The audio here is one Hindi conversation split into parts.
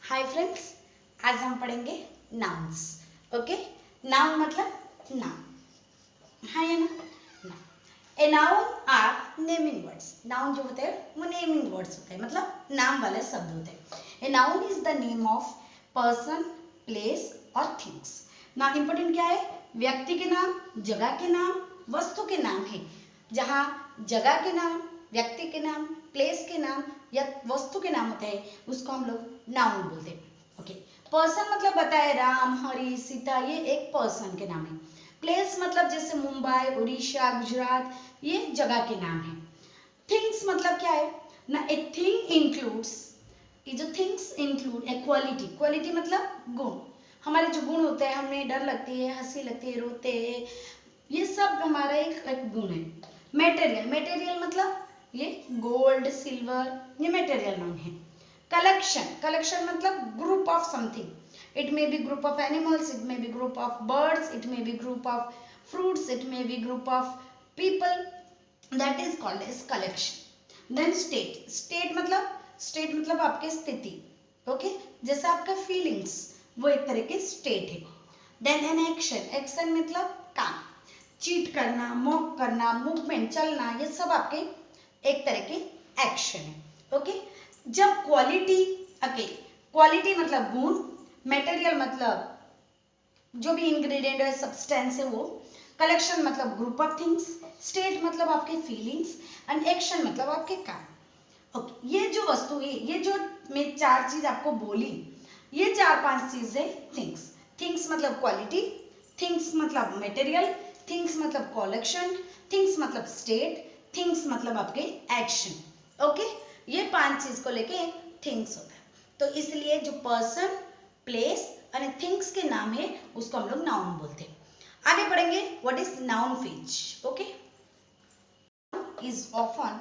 हाय फ्रेंड्स, आज हम पढ़ेंगे नाउन्स। ओके, नाउन मतलब नाम, हाँ या ना। A noun are naming words. Noun जो होते हैं वो नेमिंग वर्ड्स होते हैं, मतलब नाम वाले शब्द होते हैं। A noun is the name of person, place और थिंग्स। ना इंपॉर्टेंट क्या है, व्यक्ति के नाम, जगह के नाम, वस्तु के नाम है। जहाँ जगह के नाम, व्यक्ति के नाम, प्लेस के नाम या वस्तु के नाम होते हैं उसको हम लोग नाउन बोलते हैं। ओके, पर्सन मतलब बताए राम, हरि, सीता, ये एक पर्सन के नाम है। प्लेस मतलब जैसे मुंबई, उड़ीसा, गुजरात, ये जगह के नाम है। थिंग्स मतलब क्या है ना, ए थिंग इंक्लूड्स, ये जो थिंग्स इंक्लूड ए क्वालिटी। क्वालिटी मतलब गुण। हमारे जो गुण होते हैं, हमें डर लगती है, हंसी लगती है, रोते हैं, ये सब हमारा एक गुण है। मेटेरियल, मेटेरियल मतलब ये गोल्ड, सिल्वर, ये मेटेरियल नाउन है। कलेक्शन, कलेक्शन मतलब group of something. It may be group of animals, it may be group of birds, it may be group of fruits, it may be group of people, that is called as collection. Then state, state मतलब आपके स्थिति। ओके, जैसा आपका फीलिंग्स, वो एक तरह के स्टेट है। देन एन एक्शन, एक्शन मतलब काम, चीट करना, मॉक करना, मूवमेंट, चलना, ये सब आपके एक तरह के एक्शन है। ओके, जब क्वालिटी, ओके, क्वालिटी मतलब गुण, मटेरियल मतलब जो भी इंग्रेडिएंट है, सब्सटेंस है वो, कलेक्शन मतलब ग्रुप ऑफ थिंग्स, स्टेट मतलब आपके फीलिंग्स एंड एक्शन मतलब आपके काम। ओके, ये जो वस्तु है, ये जो मैं चार चीज आपको बोली, ये चार पांच चीज है थिंग्स। थिंग्स मतलब क्वालिटी, थिंग्स मतलब मटेरियल, थिंग्स मतलब कलेक्शन, थिंग्स मतलब स्टेट, थिंग्स मतलब आपके एक्शन। ओके, ये पांच चीज को लेके थिंग्स होता है। तो इसलिए जो पर्सन, प्लेस और थिंग्स के नाम है उसको हम लोग नाउन बोलते हैं। आगे पढ़ेंगे what is noun phrase. Okay, is often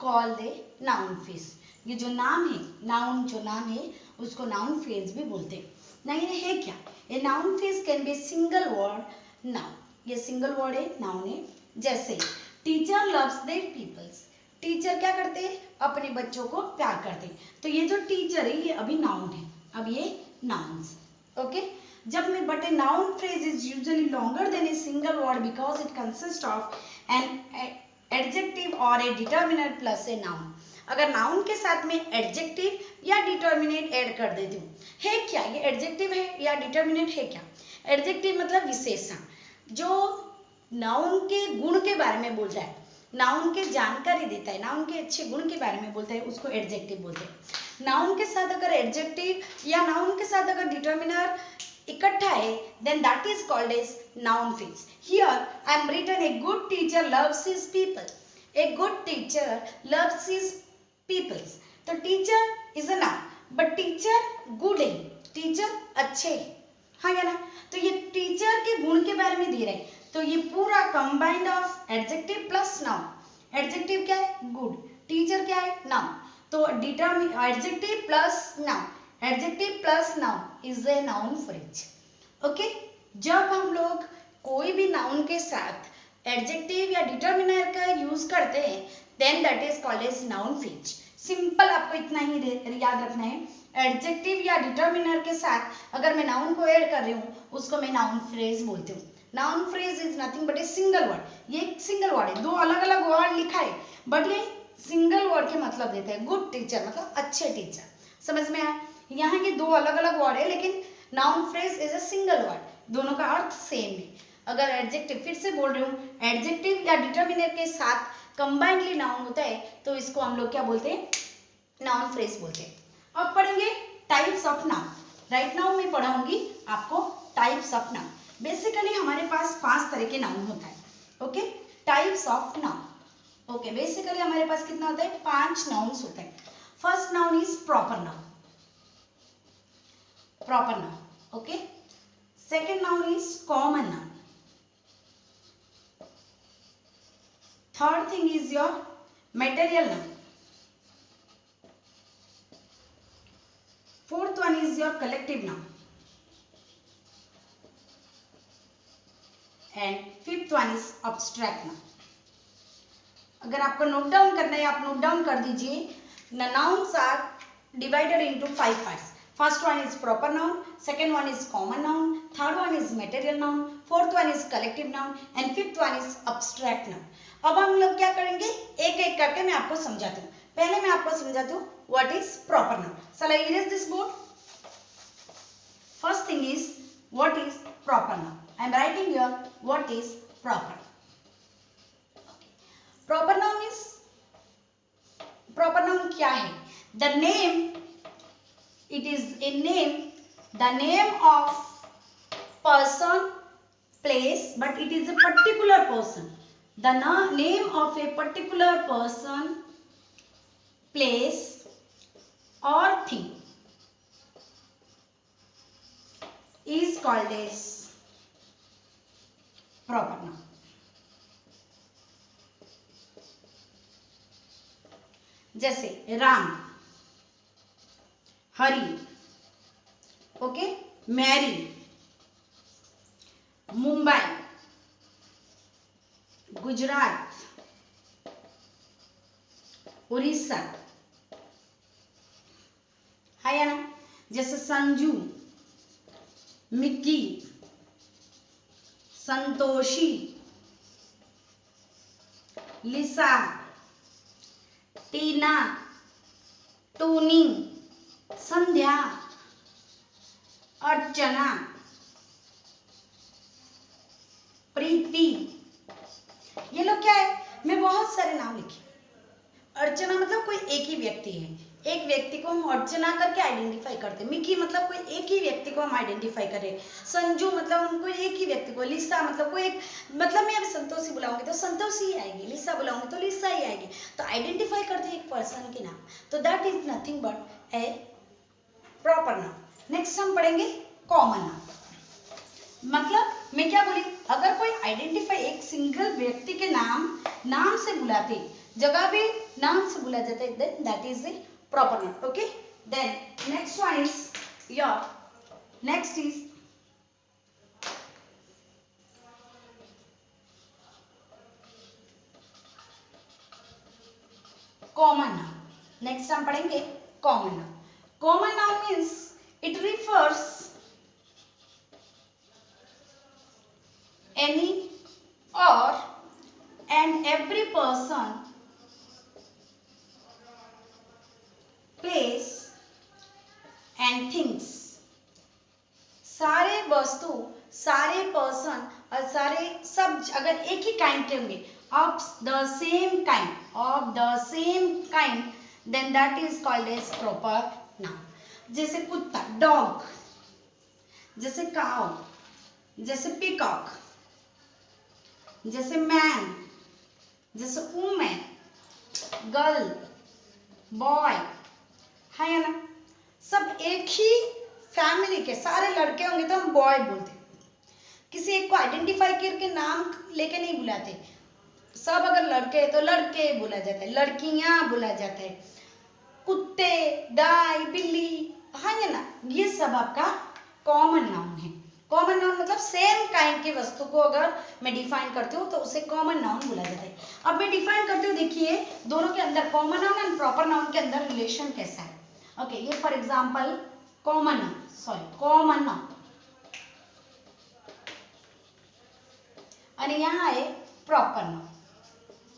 called a noun phrase. ये जो नाम है, नाउन जो नाम है उसको नाउन फ्रेज भी बोलते हैं। ना ये है क्या, a noun phrase can be single word noun. ये सिंगल वर्ड है, नाउन है। जैसे teacher loves their peoples, teacher क्या करते हैं, अपने बच्चों को प्यार करते हैं। तो ये जो टीचर है ये अभी नाउन है, अब ये नाउन्स। ओके, जब में but A noun phrase is usually longer than a single word because it consist of an adjective और ए डिटर्मिनर प्लस ए नाउन। अगर नाउन के साथ में एडजेक्टिव या डिटर्मिनेट ऐड कर देती हूँ, है क्या ये एडजेक्टिव है या डिटर्मिनेट है क्या। एडजेक्टिव मतलब विशेषण, जो नाउन के गुण के बारे में बोलता है, नाउन के जानकारी देता है, नाउन के अच्छे गुण के बारे में बोलता है, उसको एडजेक्टिव बोलते हैं। नाउन के साथ अगर एडजेक्टिव या नाउन के साथ अगर डिटर्मिनर इकट्ठा है, then that is called as noun phrase. Here I am written a good teacher loves his people. A good teacher loves his people. तो teacher is a noun, but teacher good है, teacher अच्छे है, हाँ या ना। तो ये टीचर के गुण के बारे में दे रहे हैं, तो ये पूरा combined of adjective plus noun. Adjective क्या है, गुड, टीचर क्या है, नाउन। तो determine adjective plus noun, adjective plus noun is a noun phrase. Okay, जब हम लोग कोई भी नाउन के साथ एडजेक्टिव या डिटर्मिनर का यूज करते हैं, then that is called as noun phrase. Simple, आपको इतना ही याद रखना है, एडजेक्टिव या डिटर्मिनर के साथ अगर मैं नाउन को ऐड कर रही हूँ उसको मैं नाउन फ्रेज बोलती हूँ। Noun phrase is nothing but a single word. ये एक सिंगल वर्ड है, दो अलग अलग वर्ड लिखा है बट ये सिंगल वर्ड के मतलब देते हैं। गुड टीचर मतलब अच्छे टीचर, समझ में आया। यहाँ के दो अलग अलग वर्ड है लेकिन noun phrase is a single word, दोनों का अर्थ सेम है। अगर एडजेक्टिव, फिर से बोल रही हूँ, एडजेक्टिव या डिटर्मिनर के साथ कंबाइंडली नाउन होता है तो इसको हम लोग क्या बोलते हैं, नाउन फ्रेज बोलते हैं। अब पढ़ेंगे types of noun. Right now मैं पढ़ाऊंगी आपको टाइप्स ऑफ नाउन। बेसिकली हमारे पास 5 तरह के नाउन होता है। Okay, types of noun. Okay, basically हमारे पास कितना होता है, 5 नाउन्स होते हैं। First noun is proper noun, proper noun. Okay, second noun is common noun. Third thing is your material noun. Fourth one is your collective noun. And fifth one is abstract noun. अगर आपको नोट डाउन करना है आप नोट डाउन कर दीजिए। Nouns are divided into 5 parts. First one is proper noun, second one is common noun, third one is material noun, fourth one is collective noun and fifth one is abstract noun. अब हम लोग क्या करेंगे, एक एक करके मैं आपको समझाती हूँ. पहले मैं आपको समझाती हूँ what is proper noun. Shall I erase this board? First thing is what is proper noun. I am writing here what is proper. Proper noun is, proper noun क्या है? The name, it is a name, the name of person, place, but it is a particular person. The name of a particular person, place or thing is called as proper noun. जैसे राम, हरी, ओके, मैरी, मुंबई, गुजरात, उड़ीसा, है ना. जैसे संजू, मिक्की, संतोषी, लिसा, टीना, टूनी, संध्या, अर्चना, प्रीति. ये लोग क्या है, मैं बहुत सारे नाम लिखे. अर्चना मतलब कोई एक ही व्यक्ति है, एक व्यक्ति को हम अर्चना करके आइडेंटिफाई करते हैं. मिकी मतलब कोई एक ही व्यक्ति को हम आइडेंटिफाई करें. संजू मतलब हम कोई एक ही व्यक्ति को. लिसा मतलब कोई एक, मतलब मैं अभी संतोषी बुलाऊंगी तो संतोषी ही आएगी, लिसा बुलाऊंगी तो लिसा ही आएगी. तो आइडेंटिफाई करते हैं एक पर्सन के नाम. तो that is nothing but A proper noun. Next हम पढ़ेंगे कॉमन नाउन. मतलब मैं क्या बोली, अगर कोई आइडेंटिफाई एक सिंगल व्यक्ति के नाम से बुलाते, जगह भी नाम से बुला जाता है, then that is a proper noun. Okay, then next one is your next is common noun. Next हम पढ़ेंगे common noun. Common noun means it refers any or and every person, place and things. सारे वस्तु, सारे पर्सन और सारे सब अगर एक ही काइंड के होंगे, of the same kind, then that is called as proper noun. जैसे कुत्ता, डॉग, जैसे काउ, जैसे पीकॉक, जैसे मैन, जैसे वुमेन, गर्ल, बॉय, है ना. सब एक ही फैमिली के सारे लड़के होंगे तो हम बॉय बोलते. किसी एक को आइडेंटिफाई करके नाम लेके नहीं बुलाते. सब अगर लड़के तो लड़के बोला जाता है, लड़कियां बोला जाता है, कुत्ते, गाय, बिल्ली, है ना. ये सब आपका कॉमन नाउन है. कॉमन नाउन मतलब सेम काइंड की वस्तु को अगर मैं डिफाइन करती हूँ तो उसे कॉमन नाउन बोला जाता है. अब मैं डिफाइन करती हूँ, देखिए दोनों के अंदर common noun and proper noun के अंदर रिलेशन कैसा है. ओके, ये फॉर एग्जांपल कॉमन नाउन और यहाँ है प्रॉपर नाउन.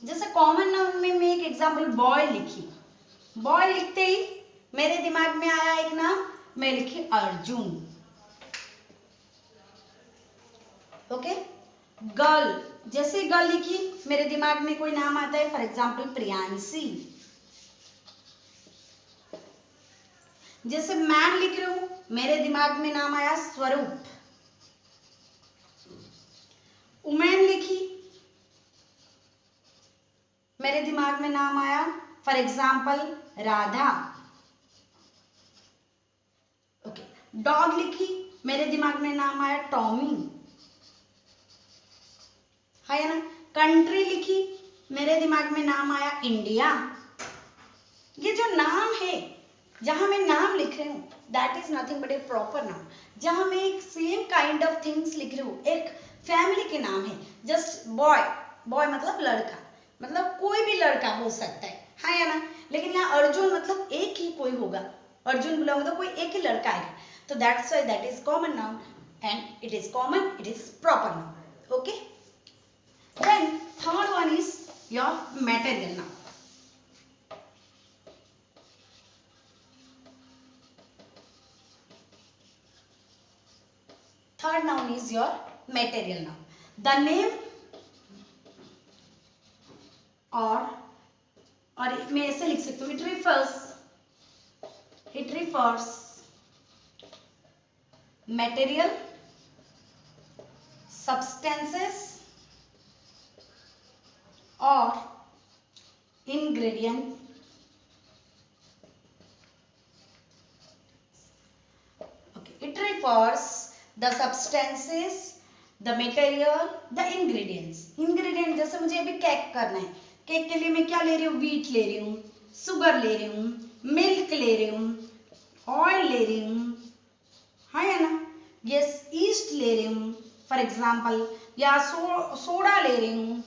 जैसे कॉमन नाउन में मैं एक एग्जांपल बॉय लिखी. बॉय लिखते ही मेरे दिमाग में आया एक नाम, मैं लिखी अर्जुन. ओके. गर्ल, जैसे गर्ल लिखी मेरे दिमाग में कोई नाम आता है, फॉर एग्जांपल प्रियांशी. जैसे मैन लिख रही हूं, मेरे दिमाग में नाम आया स्वरूप. वुमेन लिखी, मेरे दिमाग में नाम आया for example Radha. Okay. Dog लिखी, मेरे दिमाग में नाम आया टॉमी, है ना. कंट्री लिखी, मेरे दिमाग में नाम आया इंडिया. ये जो नाम है, जहां मैं नाम लिख रही हूँ, that is nothing but A proper noun. जहां मैं एक सेम काइंड ऑफ थिंग्स लिख रही हूँ, एक फैमिली के नाम है. जस्ट बॉय, बॉय मतलब लड़का, मतलब कोई भी लड़का हो सकता है ना. लेकिन यहाँ अर्जुन मतलब एक ही कोई होगा, अर्जुन बुलाऊंगा तो कोई एक ही लड़का आएगा, तो that's why that is common noun and it is common, it is proper noun. Okay, then third one is your material noun. Third noun is your material noun. The name और मैं ऐसे लिख सकती हूँ, it refers material, substances or ingredient it refers the substances, the material, the ingredients. ingredient जैसे मुझे अभी केक करना है, केक के लिए मैं क्या ले रही हूँ, व्हीट ले रही हूँ, शुगर ले रही हूँ, मिल्क ले रही हूँ, ऑयल ले रही हूँ, है ना, यस, ईस्ट ले रही हूँ फॉर एग्जाम्पल, या सोडा ले रही हूँ,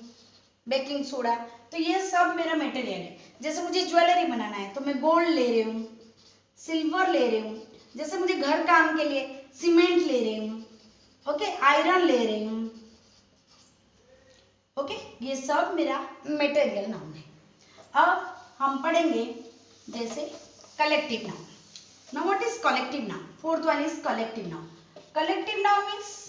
बेकिंग सोडा. तो ये सब मेरा मटेरियल है. जैसे मुझे ज्वेलरी बनाना है तो मैं गोल्ड ले रही हूँ, सिल्वर ले रही हूँ. जैसे मुझे घर काम के लिए सीमेंट ले रही हूँ, ओके, आयरन ले रही हूँ, ओके, ये सब मेरा मटेरियल नाउन है. अब हम पढ़ेंगे जैसे collective noun. Now what is collective noun? Fourth one is collective noun. Collective noun means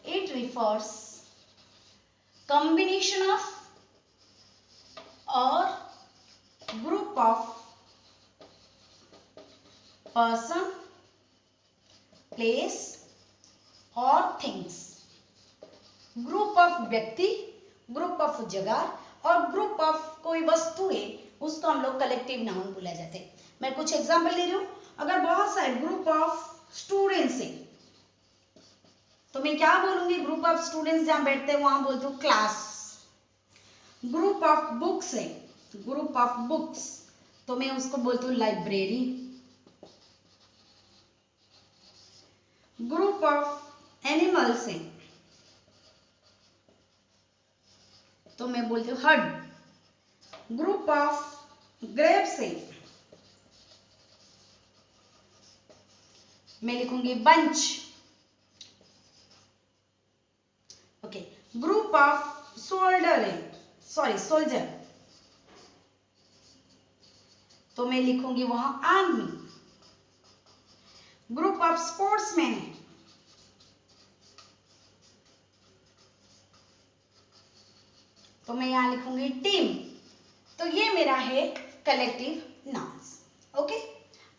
it refers combination of or group of person, place or things. Group of व्यक्ति, ग्रुप ऑफ जगह और ग्रुप ऑफ कोई वस्तु है, उसको हम लोग कलेक्टिव नाउन बोला जाते हैं. मैं कुछ एग्जांपल ले रही हूँ. अगर बहुत सारे ग्रुप ऑफ स्टूडेंट्स है तो मैं क्या बोलूंगी, ग्रुप ऑफ स्टूडेंट्स जहां बैठते हैं वहां बोलती हूँ क्लास. ग्रुप ऑफ बुक्स है, ग्रुप ऑफ बुक्स, तो मैं उसको बोलती हूँ लाइब्रेरी. ग्रुप ऑफ एनिमल्स है तो मैं बोलती हूँ हर्ड. ग्रुप ऑफ ग्रेप्स है मैं लिखूंगी bunch. Okay, group of soldier तो मैं लिखूंगी वहां आर्मी. ग्रुप ऑफ स्पोर्ट्समैन है तो मैं यहां लिखूंगी टीम. तो ये मेरा है कलेक्टिव नाउन्स. ओके,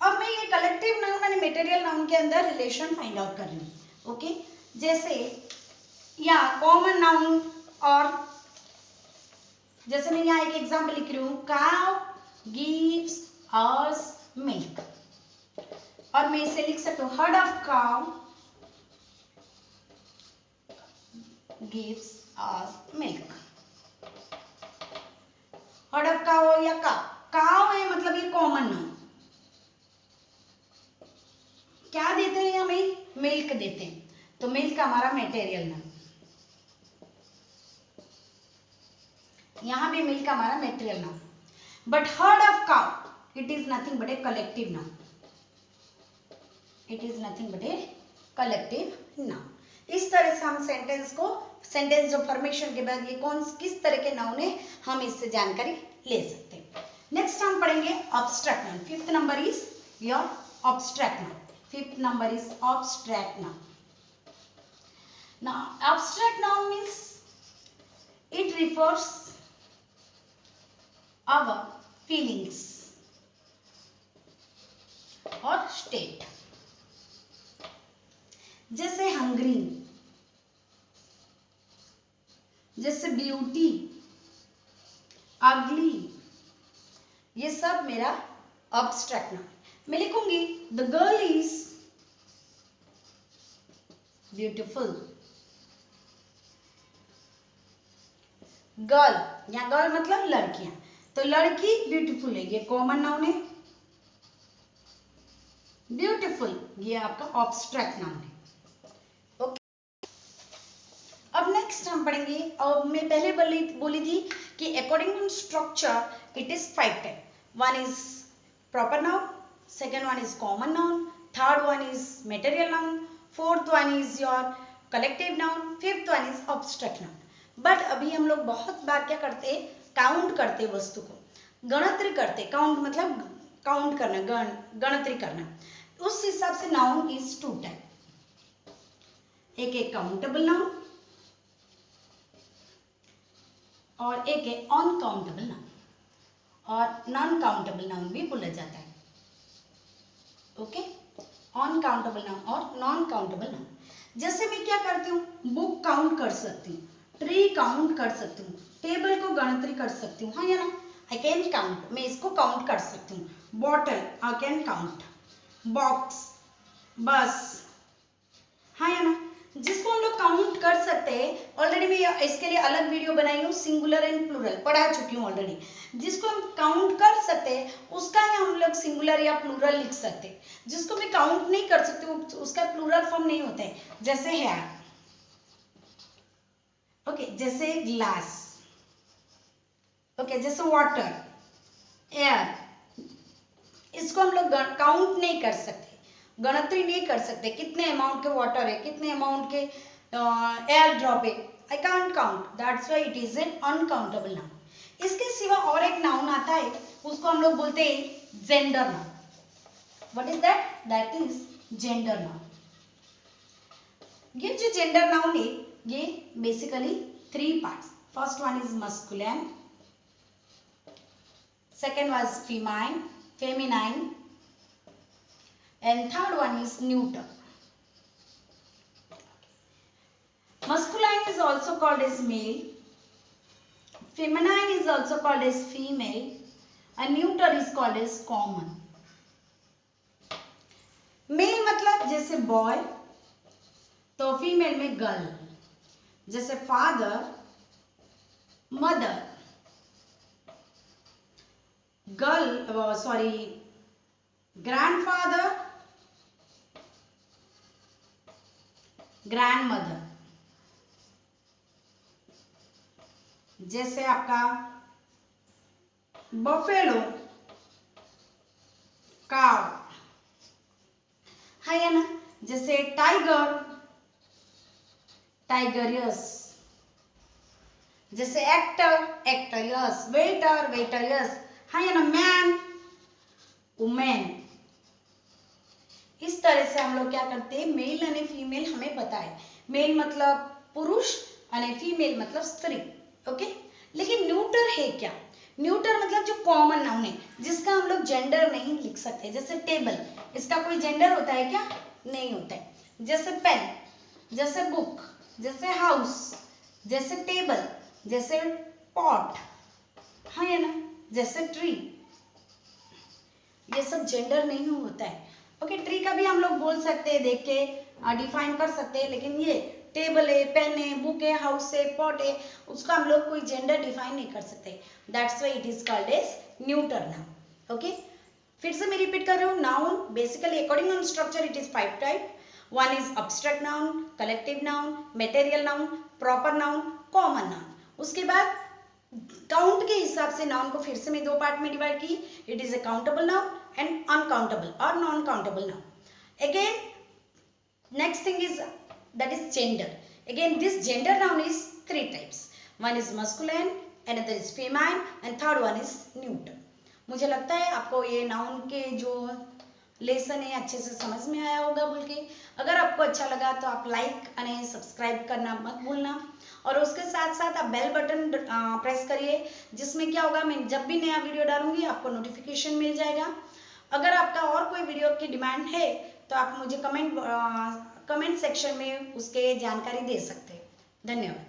अब मैं ये कलेक्टिव नाउन और मटेरियल नाउन के अंदर रिलेशन फाइंड आउट कर रही हूँ. ओके, जैसे या कॉमन नाउन, और जैसे मैं यहाँ एक एग्जांपल लिख रही हूँ, काउ गिव्स अस मिल्क, और मैं इसे लिख सकती हूँ heard of cow gives us milk. Heard of cow या काउ है मतलब ये कॉमन नाउन. क्या देते हैं हमें, मिल्क देते हैं, तो मिल्क हमारा मटेरियल नाउन. यहां भी मिल्क हमारा material noun. But heard of cow it is nothing but a collective noun. It is nothing but a collective noun. इस तरह से हम सेंटेंस जो फॉर्मेशन के बाद ये किस तरह के नाउन है हम इससे जानकारी ले सकते हैं. नेक्स्ट हम पढ़ेंगे obstruct noun. Fifth number is your obstruct noun. Fifth number is abstract noun. Now obstruct noun means it refers our feelings or state. जैसे हंग्री, जैसे ब्यूटी, अगली, ये सब मेरा ऑब्स्ट्रैक्ट नाउन. मैं लिखूंगी the girl is beautiful. Girl, यहाँ गर्ल मतलब लड़कियां, तो लड़की ब्यूटीफुल है, ये कॉमन नाउन है. ब्यूटीफुल ये आपका ऑब्स्ट्रैक्ट नाउन है. ओके, अब नेक्स्ट हम पढ़ेंगे, और मैं पहले बोली थी कि according to structure it is 5 type. One is proper noun, second one is common noun, third one is material noun, fourth one is your collective noun, fifth one is abstract noun. But अभी हम लोग बहुत बार क्या करते, काउंट करते वस्तु को, गणतरी करते. काउंट मतलब काउंट करना, गणतरी करना. उस हिसाब से नाउन इज 2 टाइप. एक है काउंटेबल नाउन और एक है अनकाउंटेबल नाउन, और नॉन काउंटेबल नाउन भी बोला जाता है. ओके, अनकाउंटेबल नाउन और नॉन काउंटेबल नाउन. जैसे मैं क्या करती हूँ, बुक काउंट कर सकती हूँ, ट्री काउंट कर सकती हूँ, टेबल को गणतरी कर सकती हूँ, हाँ या ना, आई कैन काउंट, मैं इसको काउंट कर सकती हूँ. Bottle I can count, box, बस, हाँ या ना, जिसको हम लोग काउंट कर सकते हैं. ऑलरेडी मैं इसके लिए अलग वीडियो बनाई हूँ, सिंगुलर एंड प्लूरल पढ़ा चुकी हूँ ऑलरेडी. जिसको हम काउंट कर सकते हैं उसका ही हम लोग सिंगुलर या प्लूरल लिख सकते हैं. जिसको मैं काउंट नहीं कर सकती उसका प्लूरल फॉर्म नहीं होता है. जैसे हेयर, ओके, जैसे ग्लास, ओके, जैसे वाटर, एयर, इसको हम लोग काउंट नहीं कर सकते, गणतरी नहीं कर सकते. कितने अमाउंट के वाटर है, कितने अमाउंट के एयर ड्रॉप है, I can't count. That's why it is an uncountable noun. इसके सिवा और एक नाउन आता है, उसको हम लोग बोलते हैं gender noun. What is that? That is gender noun. ये जो जेंडर नाउन है ये basically 3 parts. First one is masculine, second was feminine, and third one is neuter. Masculine is also called as male, feminine is also called as female, and neuter is called as common. Male मतलब जैसे boy, तो फीमेल में गर्ल. जैसे फादर, मदर, grandfather, grandmother. जैसे आपका बफेलो, काव, है या ना. जैसे टाइगर, टाइगरियस. जैसे एक्टर, एक्टरियस. वेटर, वेटरियस, है या ना. Man, women. इस तरह से हम लोग क्या करते हैं, मेल और फीमेल हमें पता है. मेल मतलब पुरुष और फीमेल मतलब स्त्री. ओके, लेकिन न्यूटर है क्या? न्यूटर मतलब जो कॉमन नाउन है जिसका हम लोग जेंडर नहीं लिख सकते. जैसे टेबल, इसका कोई जेंडर होता है क्या? नहीं होता है. जैसे पेन, जैसे बुक, जैसे हाउस, जैसे टेबल, जैसे पॉट, हाँ या ना, जैसे ट्री, ये सब जेंडर नहीं होता है. ओके, ट्री का भी हम लोग बोल सकते हैं, देख के डिफाइन कर सकते हैं. लेकिन ये टेबल है, पेन है, बुक है, हाउस है, पॉट है, उसका हम लोग कोई जेंडर डिफाइन नहीं कर सकते. That's why it is called as neuter noun. Okay, फिर से मैं रिपीट कर रही हूँ. Noun basically according on structure it is 5 type. One is abstract noun, collective noun, material noun, proper noun, common noun. उसके बाद काउंट के हिसाब से नाउन को फिर से मैं 2 पार्ट में डिवाइड की. It is a countable noun and uncountable or non-countable noun. Again, next thing is that is gender. Again, this gender noun is 3 types. One is masculine, another is feminine, and third one is neuter. मुझे लगता है आपको ये नाउन के जो लेसन है अच्छे से समझ में आया होगा बोल के. अगर आपको अच्छा लगा तो आप लाइक और सब्सक्राइब करना मत भूलना, और उसके साथ साथ आप बेल बटन प्रेस करिए, जिसमें क्या होगा, मैं जब भी नया वीडियो डालूंगी आपको नोटिफिकेशन मिल जाएगा. अगर आपका और कोई वीडियो की डिमांड है तो आप मुझे कमेंट सेक्शन में उसके जानकारी दे सकते हैं. धन्यवाद.